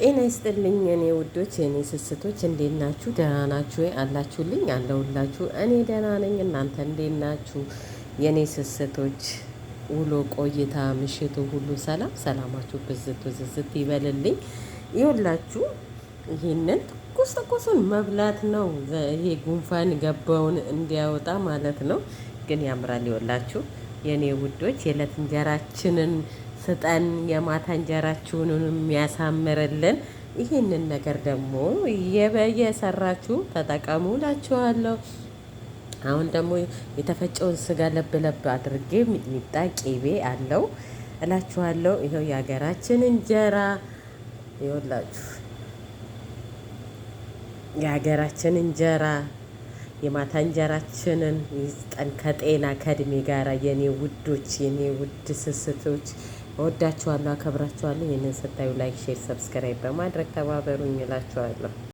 ጤና ይስጥልኝ የኔ ውዶች የኔ ስስቶች እንዴት ናችሁ? ደህና ናችሁ አላችሁልኝ? አለሁላችሁ። እኔ ደህና ነኝ። እናንተ እንዴት ናችሁ? የኔ ስስቶች ውሎ ቆይታ ምሽቱ ሁሉ ሰላም ሰላማችሁ ብዝት ብዝዝት ይበልልኝ። ይኸውላችሁ ይሄንን ትኩሱን መብላት ነው። ይሄ ጉንፋን ገባውን እንዲያወጣ ማለት ነው። ግን ያምራል። ይኸውላችሁ የኔ ውዶች የዕለት እንጀራችንን ስጠን፣ የማታ እንጀራችሁንን የሚያሳምርልን። ይህንን ነገር ደግሞ የሰራችሁ ተጠቀሙ እላችኋለሁ። አሁን ደግሞ የተፈጨውን ስጋ ለብ ለብ አድርጌ ሚጥሚጣ ቂቤ አለው እላችኋለሁ። ይኸው የሀገራችን እንጀራ ይኸውላችሁ የሀገራችን እንጀራ የማታ እንጀራችንን ይስጠን ከጤና ከእድሜ ጋር የኔ ውዶች የኔ ውድ ስስቶች እወዳችኋለሁ፣ አከብራችኋለሁ። ይህንን ስታዩ ላይክ፣ ሼር፣ ሰብስክራይብ በማድረግ ተባበሩኝ እላችኋለሁ።